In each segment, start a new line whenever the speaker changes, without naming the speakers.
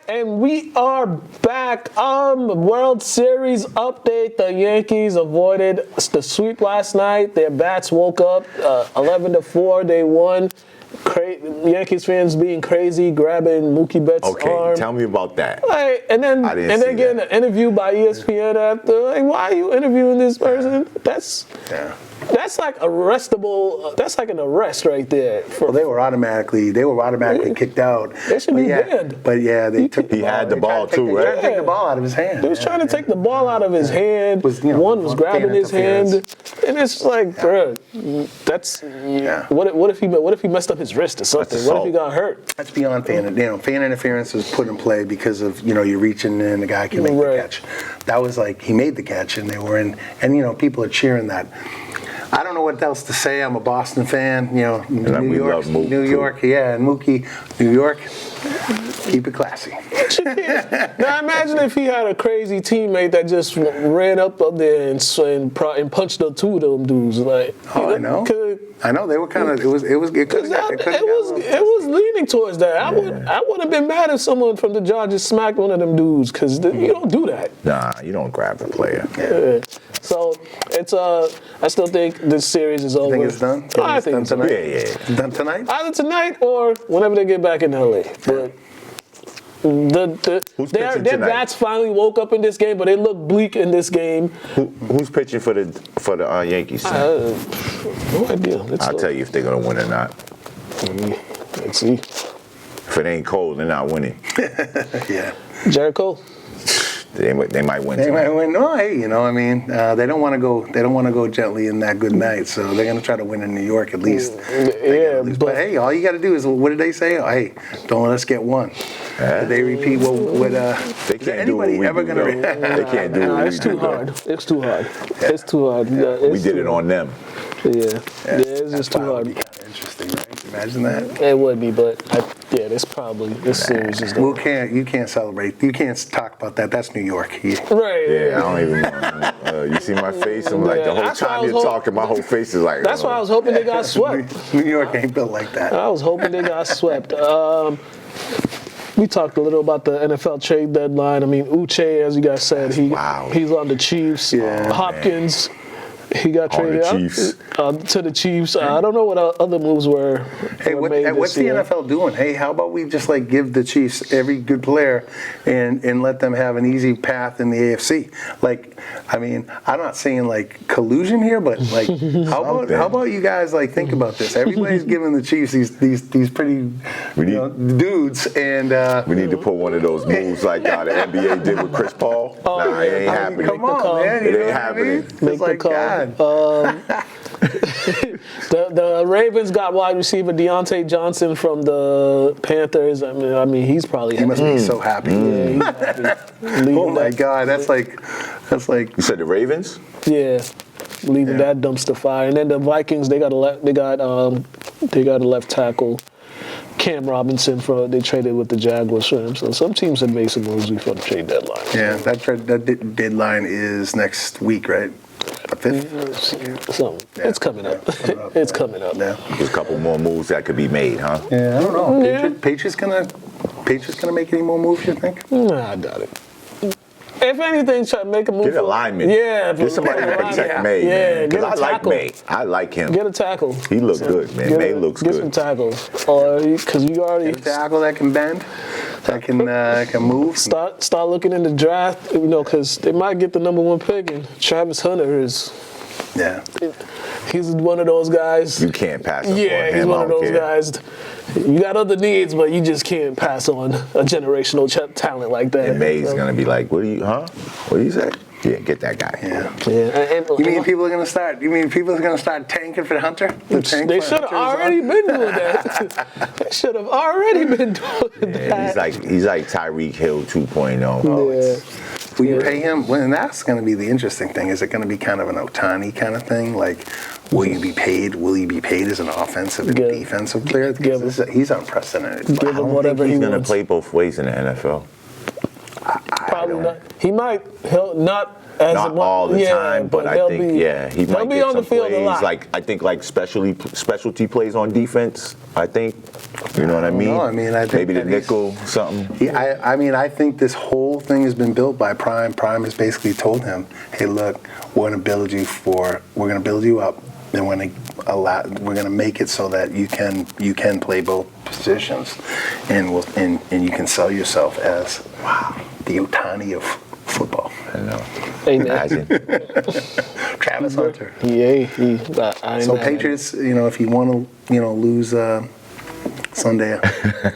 And we are back. World Series update. The Yankees avoided the sweep last night. Their bats woke up 11-4. They won. Yankees fans being crazy, grabbing Mookie Betts' arm.
Okay, tell me about that.
Like, and then getting an interview by ESPN after. Like, why are you interviewing this person? That's like arrestable. That's like an arrest right there.
Well, they were automatically kicked out.
They should be banned.
But yeah, they took.
He had the ball too, right?
They tried to take the ball out of his hand.
They was trying to take the ball out of his hand. One was grabbing his hand, and it's like, bro, that's what if he messed up his wrist or something? What if he got hurt?
That's beyond fan. Fan interference was put in play because of you're reaching and the guy can make the catch. That was like he made the catch and they were in, and people are cheering that. I don't know what else to say. I'm a Boston fan. New York, and Mookie, New York. Keep it classy.
Now imagine if he had a crazy teammate that just ran up there and punched the two of them dudes. Like,
I know. They were kind of. It was
leaning towards that. I would have been mad if someone from the Dodgers smacked one of them dudes because you don't do that.
Nah, you don't grab the player.
Yeah. So it's I still think this series is over.
You think it's done?
I think it's
done tonight.
Yeah.
Done tonight?
Either tonight or whenever they get back in LA. But their bats finally woke up in this game, but they look bleak in this game.
Who's pitching for the Yankees?
No idea.
I'll tell you if they're gonna win or not.
Let's see.
If it ain't cold, they're not winning.
Yeah.
Jericho.
They might win.
They might win. No, hey, they don't want to go. They don't want to go gently in that good night. So they're going to try to win in New York at least.
Yeah,
but hey, all you got to do is what did they say? Oh, hey, don't let us get one. Did they repeat what?
They can't do what we
ever
do.
Gonna
They can't do what we do.
It's too hard. It's too hard.
Yeah.
It's too hard.
We did it on them.
Yeah, it's just too hard.
Interesting, right? Imagine that.
It would be, but this series is done.
You can't celebrate. You can't talk about that. That's New York.
Right.
Yeah, I don't even know. You see my face? I'm like, the whole time you're talking, my whole face is like.
That's why I was hoping they got swept.
New York ain't built like that.
I was hoping they got swept. We talked a little about the NFL trade deadline. I mean, Uche, as you guys said, he's on the Chiefs.
Yeah,
Hopkins. He got traded to the Chiefs. I don't know what other moves were.
Hey, what's the NFL doing? Hey, how about we just give the Chiefs every good player and let them have an easy path in the AFC? I'm not saying collusion here, but how about you guys think about this? Everybody's giving the Chiefs these pretty dudes, and
we need to put one of those moves like the NBA did with Chris Paul. Nah, it ain't happening.
Come on, man.
It ain't happening.
Make the call. The Ravens got wide receiver Deontay Johnson from the Panthers. I mean, he's probably
he must be so happy.
Yeah, he's happy.
Oh my God, that's like.
You said the Ravens?
Yeah, leaving that dumpster fire. And then the Vikings, they got a left tackle. Cam Robinson they traded with the Jaguars for him. So some teams had made some moves before the trade deadline.
Yeah, that deadline is next week, right? The 5th?
So it's coming up. It's coming up.
Yeah.
There's a couple more moves that could be made, huh?
Yeah, I don't know.
Yeah.
Patriots gonna make any more moves, you think?
Nah, I doubt it. If anything, try to make a move.
Get a lineman.
Yeah.
Get somebody to protect May.
Yeah,
man.
get a
I like
tackle.
May. I like him.
Get a tackle.
He looks good, man. May looks good.
Get some tackles. Or because you already
Get a tackle that can bend, that can move.
Start looking in the draft, because they might get the number 1 pick, and Travis Hunter is.
Yeah.
He's one of those guys.
You can't pass up on him.
Yeah, he's one of those guys. You got other needs, but you just can't pass on a generational talent like that.
And May's going to be like, what do you say? Yeah, get that guy.
Yeah. You mean people are going to start tanking for Hunter?
They should have already been doing that. They should have already been doing that.
He's like Tyreek Hill 2.0.
Will you pay him? Well, and that's going to be the interesting thing. Is it going to be kind of an Ohtani kind of thing? Will you be paid? Will he be paid as an offensive and defensive player? He's unprecedented.
I don't think he's going to play both ways in the NFL.
Probably not. He might. He'll not. As
Not all the time, but I
he'll
think
be,
he
he'll
might
be
get
on
some
the field
plays.
a lot.
Like I think like specialty plays on defense. I think you know what I mean.
know. I mean, I think
maybe the
that he's-
nickel something.
I mean, I think this whole thing has been built by Prime. Prime has basically told him, "Hey, look, we're going to build you up, and we're going to make it so that you can play both positions, and you can sell yourself as the Ohtani of football."
I know.
Amen.
Imagine.
Travis Hunter.
Yeah, I ain't
So
mad at him.
Patriots, if you want to, lose Sunday,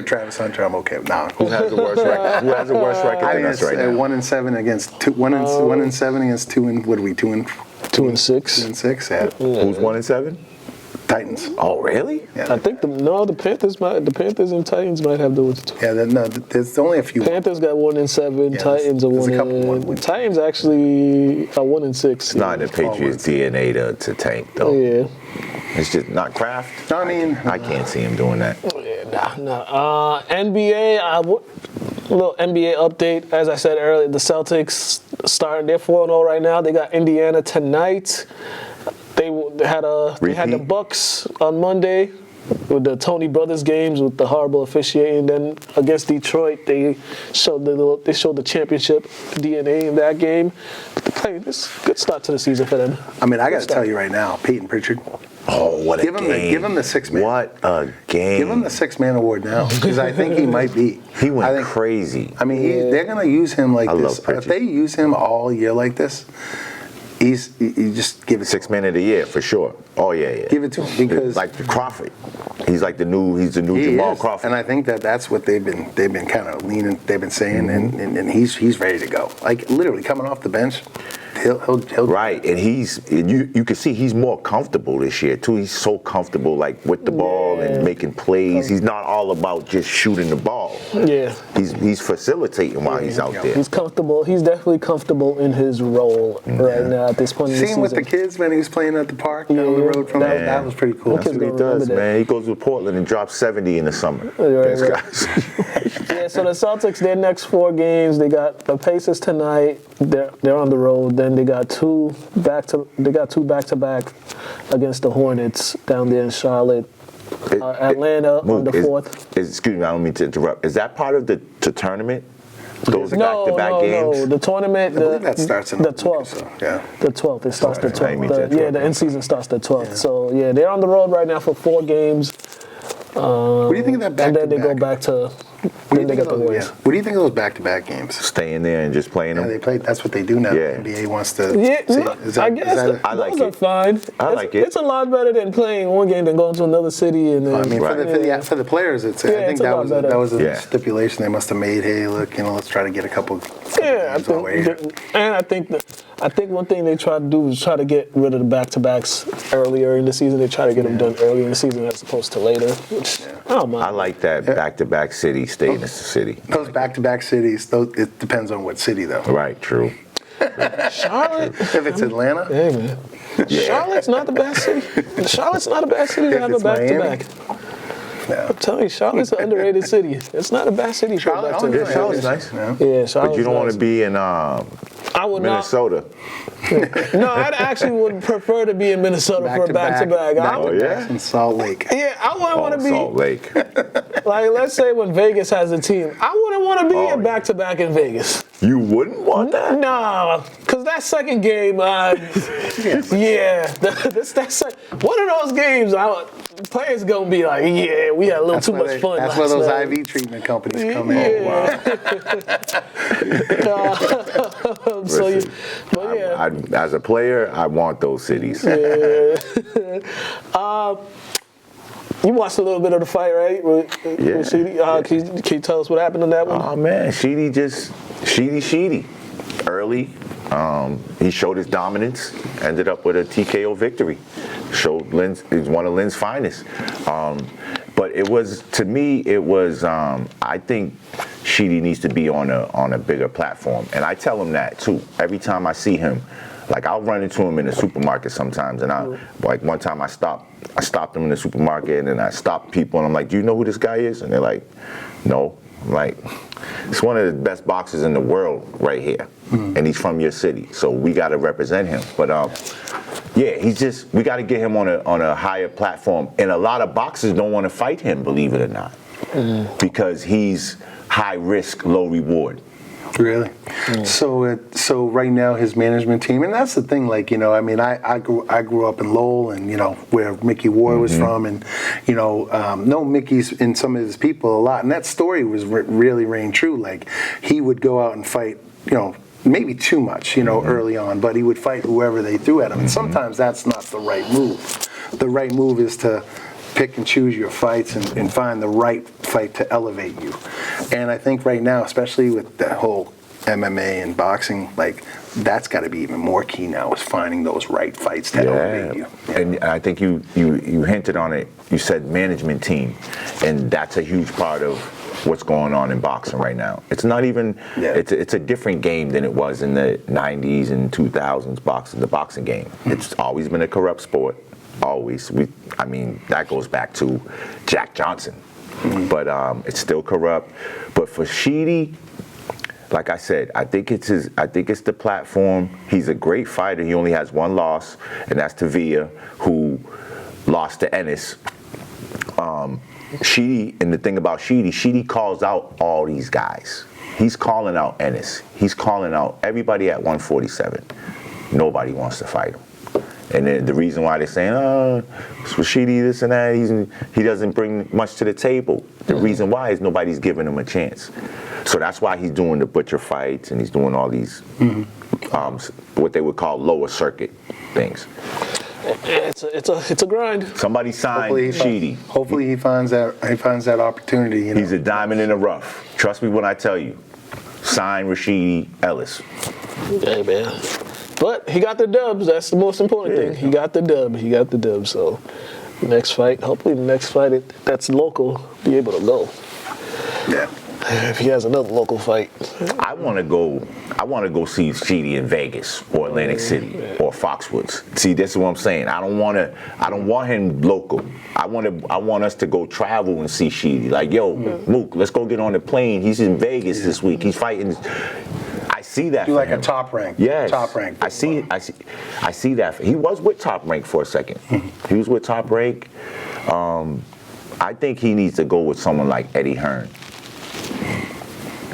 Travis Hunter, I'm okay. Nah.
Who has the worst record? Who has the worst record
I
than
mean,
us
it's
right now?
1-7 against 2. 1-7 against 2 and what are we? 2 and
2-6.
Yeah.
Who's 1-7?
Titans.
Oh, really?
Yeah.
I think the Panthers and Titans might have those two.
Yeah. There's only a few.
Panthers got 1-7.
Yeah,
Titans are
there's a
1.
couple more wins.
Titans actually are 1-6.
It's not in the Patriots' DNA to tank though.
Yeah.
It's just not Kraft.
No, I mean,
I can't see him doing that.
Nah. NBA. Little NBA update. As I said earlier, the Celtics starting. They're 4-0 right now. They got Indiana tonight. They had the
Repeat.
Bucks on Monday with the Tony Brothers games with the horrible officiating. Then against Detroit, they showed the championship DNA in that game. But they're playing this good start to the season for them.
I mean, I got to tell you right now, Peyton Pritchard,
Oh, what a
Give him the-
game.
give him the 6-man.
What a game.
give him the 6-man award now because I think he might be.
He went
I think,
crazy.
I mean, they're going to use him like
I
this.
love
If
Pritchard.
they use him all year like this, you just give it to him.
6 man of the year for sure. Oh yeah.
Give it to him because
like Crawford. He's the new
he
Jamal
is.
Crawford.
And I think that's what they've been kind of leaning. They've been saying, and he's ready to go. Like literally coming off the bench, he'll
Right, and you can see he's more comfortable this year too. He's so comfortable with the ball and making plays. He's not all about just shooting the ball.
Yeah.
He's facilitating while he's out there.
He's comfortable. He's definitely comfortable in his role right now at this point in the
Seeing
season.
with the kids when he was playing at the park down the road from
Man.
that was pretty cool.
That's what he
Kids don't
does,
remember that.
man. He goes to Portland and drops 70 in the summer.
Right,
These
right.
guys.
Yeah, so the Celtics, their next 4 games, they got the Pacers tonight. They're on the road. Then they got two back to back against the Hornets down there in Charlotte. Atlanta on the 4th.
Excuse me, I don't mean to interrupt. Is that part of the tournament? Those back-to-back
No.
games?
The tournament.
I believe that starts in
the
a week or
12th.
so, yeah.
The 12th. It starts the
Sorry, I didn't mean
12th.
to
The
interrupt.
end season starts the 12th. So yeah, they're on the road right now for 4 games.
What do you think of that back
And then
to
they go back to.
What do
Then
you
they
think
got
of
the
those,
Warriors.
What do you think of those back-to-back games?
Staying there and just playing
Yeah,
them?
they play. That's what they do now.
Yeah.
The NBA wants to.
Yeah,
see,
no,
is that-
I
is
guess
that-
I like
those are
it.
fine.
I like it.
It's a lot better than playing one game than going to another city and then.
I mean,
Right.
for the players, I
it's
think
a
that
lot
was
better.
that was a
Yeah.
stipulation they must have made. Hey, look, let's try to get a couple.
Yeah,
games while we're here.
I think one thing they try to do is try to get rid of the back-to-backs earlier in the season. They try to get them done early in the season as opposed to later, which I don't mind.
I like that back-to-back city, stay in the city.
Those back-to-back cities. It depends on what city, though.
Right, true.
Charlotte,
If it's Atlanta,
hey man, Charlotte's not the best city. Charlotte's not a bad city to
If
have a
it's Miami?
back-to-back.
no.
I'm telling you, Charlotte's an underrated city. It's not a bad city for a
Charlotte,
back-to-back.
Yeah, Charlotte's nice.
Yeah.
Yeah, Charlotte's
But you don't want
nice.
to be in
I would
Minnesota.
No, I actually would prefer to be in Minnesota for a back-to-back.
Oh, yeah?
in Salt Lake.
Yeah, I wouldn't want to be
Salt Lake.
like, let's say when Vegas has a team, I wouldn't want to be
Oh,
in back-to-back in Vegas.
You wouldn't want that?
Nah, because that second game, one of those games, players gonna be like, yeah, we had a little
That's
too
where
much fun.
That's
last
where those
night.
IV treatment companies come
Yeah.
in.
Wow.
So,
Listen,
but yeah.
As a player, I want those cities.
You watched a little bit of the fight, right? With Sheedy? Can you tell us what happened on that one?
Oh man, Sheedy. Early, he showed his dominance. Ended up with a TKO victory. Showed Lynn's is one of Lynn's finest. But it was, to me, I think Sheedy needs to be on a bigger platform, and I tell him that too. Every time I see him, like I'll run into him in the supermarket sometimes, and one time I stopped him in the supermarket, and then I stopped people, and I'm like, "Do you know who this guy is?" And they're like, "No." Like, it's one of the best boxers in the world right here, and he's from your city, so we got to represent him. But yeah, we got to get him on a higher platform, and a lot of boxers don't want to fight him, believe it or not, because he's high risk, low reward.
Really? So right now his management team, and that's the thing. Like, you know, I mean, I grew up in Lowell, and you know where Mickey Ward was from, and you know Mickey's and some of his people a lot, and that story was really rang true. Like, he would go out and fight, you know, maybe too much, you know, early on, but he would fight whoever they threw at him, and sometimes that's not the right move. The right move is to pick and choose your fights and find the right fight to elevate you. And I think right now, especially with the whole MMA and boxing, like, that's got to be even more key now, is finding those right fights to elevate you. Yeah.
And I think you hinted on it. You said management team, and that's a huge part of what's going on in boxing right now. It's not even, it's a different game than it was in the 90s and 2000s boxing, the boxing game. It's always been a corrupt sport. Always. I mean, that goes back to Jack Johnson. But it's still corrupt. But for Sheedy, like I said, I think it's the platform. He's a great fighter. He only has one loss, and that's to Villa, who lost to Ennis. Sheedy, and the thing about Sheedy calls out all these guys. He's calling out Ennis. He's calling out everybody at 147. Nobody wants to fight him. And then the reason why they're saying, it's Rashidi, this and that, he doesn't bring much to the table. The reason why is nobody's giving him a chance. So that's why he's doing the butcher fights, and he's doing all these, what they would call lower circuit things.
It's a grind.
Somebody signed Sheedy.
Hopefully he finds that opportunity. You know?
He's a diamond in the rough. Trust me when I tell you. Sign Rashidi Ellis.
Yeah, man. But he got the dubs. That's the most important thing. He got the dub. So hopefully the next fight that's local, be able to go.
Yeah.
If he has another local fight.
I want to go see Sheedy in Vegas or Atlantic City or Foxwoods. See, this is what I'm saying. I don't want him local. I want us to go travel and see Sheedy. Like, yo, Mook, let's go get on the plane. He's in Vegas this week. He's fighting. I see that.
Do
for
like
him.
a Top Rank.
Yes.
Top Rank.
I see that. He was with Top Rank for a second. He was with Top Rank. I think he needs to go with someone like Eddie Hearn.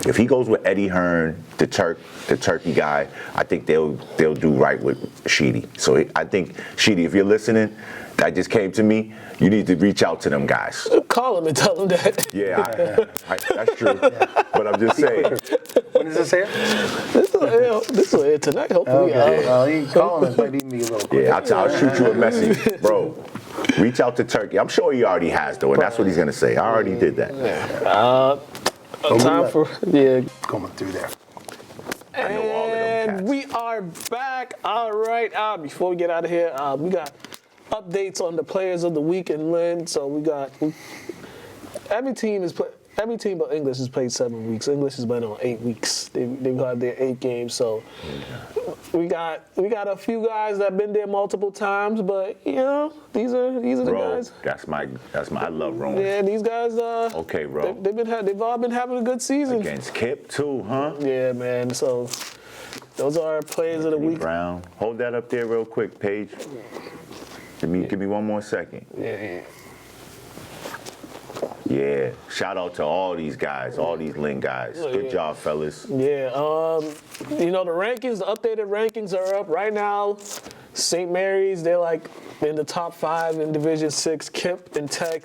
If he goes with Eddie Hearn, the Turkey guy, I think they'll do right with Sheedy. So I think, Sheedy, if you're listening, that just came to me. You need to reach out to them guys.
Call him and tell him that.
Yeah, that's true. But I'm just saying.
When is this air?
This will air tonight, hopefully.
Okay. Well, you can call him. It might even be a little quick.
Yeah, I'll shoot you a message, bro. Reach out to Turkey. I'm sure he already has, though, and that's what he's gonna say. I already did that.
Time for
going through there.
I know all of them cats.
And we are back. All right. Before we get out of here, we got updates on the players of the week in Lynn. So every team but English has played 7 weeks. English has been on 8 weeks. They've had their 8 games. So we got a few guys that have been there multiple times, but you know, these are the guys.
That's my I love Rome.
Yeah, these guys.
Okay, bro.
They've all been having a good season.
Against Kip too, huh?
Yeah, man. So those are our players of the week.
Brown. Hold that up there real quick, Paige. Give me one more second.
Yeah.
Yeah. Shout out to all these guys, all these Lynn guys. Good job, fellas.
Yeah. You know, the updated rankings are up right now. St. Mary's, they're like in the top 5 in Division 6. Kip and Tech.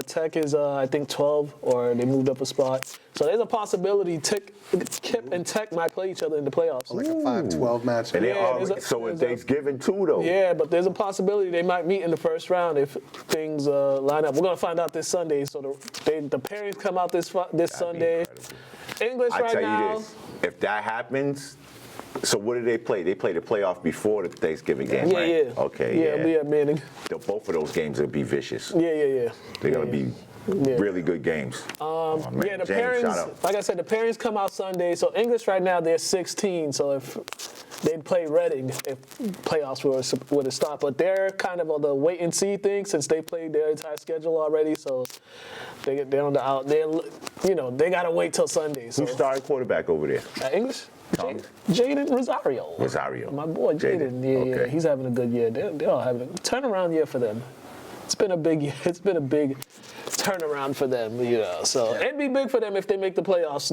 Tech is, I think, 12, or they moved up a spot. So there's a possibility Kip and Tech might play each other in the playoffs.
Like a 5-12 match.
And it's Thanksgiving too, though.
Yeah, but there's a possibility they might meet in the first round if things line up. We're gonna find out this Sunday. So the pairings come out this Sunday. English
I
right
tell
now.
you this: if that happens, so what do they play? They play the playoff before the Thanksgiving game, right?
Yeah.
Okay.
Yeah, Manning.
Both of those games will be vicious.
Yeah.
They're gonna be really good games.
The
James,
pairings,
shout out.
like I said, the pairings come out Sunday. So English right now, they're 16. So if they'd play Reading if playoffs were to start. But they're kind of on the wait and see thing since they played their entire schedule already. So they're on the out. They gotta wait till Sunday. So.
Who started quarterback over there?
English?
Thomas?
Jaden Rosario.
Rosario.
My boy Jaden. Yeah, he's having a good year. They're all having a turnaround year for them. It's been a big year. It's been a big turnaround for them, So it'd be big for them if they make the playoffs,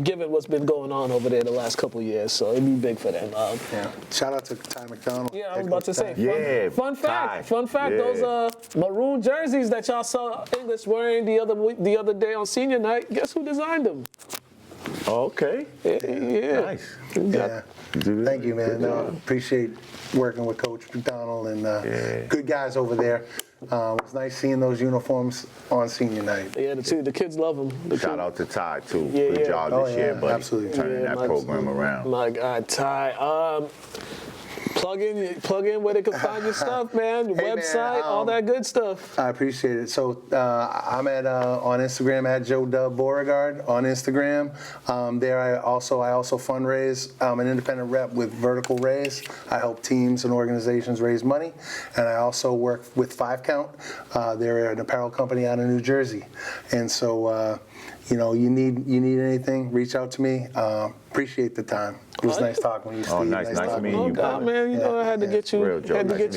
given what's been going on over there the last couple of years. So it'd be big for them.
Shout out to Ty McDonald.
Yeah, I was about to say. Fun fact.
Yeah.
Those maroon jerseys that y'all saw English wearing the other day on senior night. Guess who designed them?
Okay.
Yeah.
Nice.
Yeah. Thank you, man. Appreciate working with Coach McDonald and good guys over there. It's nice seeing those uniforms on senior night.
Yeah, the kids love them.
Shout out to Ty, too.
Yeah,
Good job this year, buddy.
Absolutely.
Turning that program around.
My God, Ty. Plug in where they can find your stuff, man. Your website, all that good stuff.
I appreciate it. So I'm on Instagram at Joe Dub Beauregard on Instagram. There I also fundraise. I'm an independent rep with Vertical Raise. I help teams and organizations raise money, and I also work with 5 Count. They're an apparel company out of New Jersey, and so you need anything, reach out to me. Appreciate the time. It was nice talking with you, Steve.
Nice meeting you,
brother. Man, I had to get you,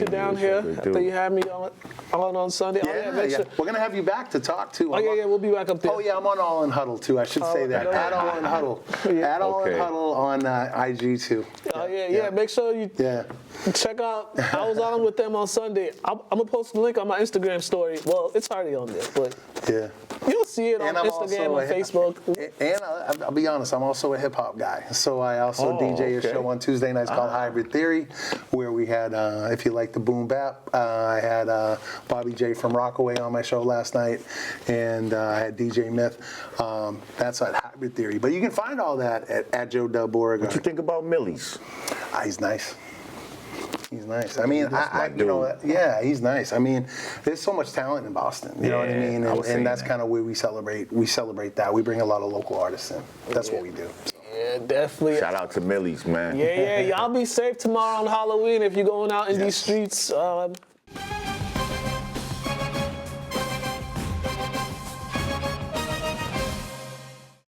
down here after you had me on Sunday.
We're gonna have you back to talk too.
We'll be back up there.
Oh yeah, I'm on All In Huddle too. I should say that. At All In Huddle. At All In Huddle on IG too.
Oh yeah. Make sure you check out. I was on with them on Sunday. I'm gonna post the link on my Instagram story. Well, it's already on there, but you'll see it on Instagram and Facebook.
And I'll be honest, I'm also a hip hop guy. So I also DJ a show on Tuesday nights called Hybrid Theory, where we had, if you like the boom bap, I had Bobby J from Rockaway on my show last night, and I had DJ Myth. That's at Hybrid Theory. But you can find all that at Joe Dub Beauregard.
What you think about Millie's?
He's nice. He's nice. I mean, he's nice. I mean, there's so much talent in Boston. You know what I mean? And that's kind of where we celebrate. We celebrate that. We bring a lot of local artists in. That's what we do.
Yeah, definitely.
Shout out to Millie's, man.
Yeah. Y'all be safe tomorrow on Halloween if you're going out in these streets.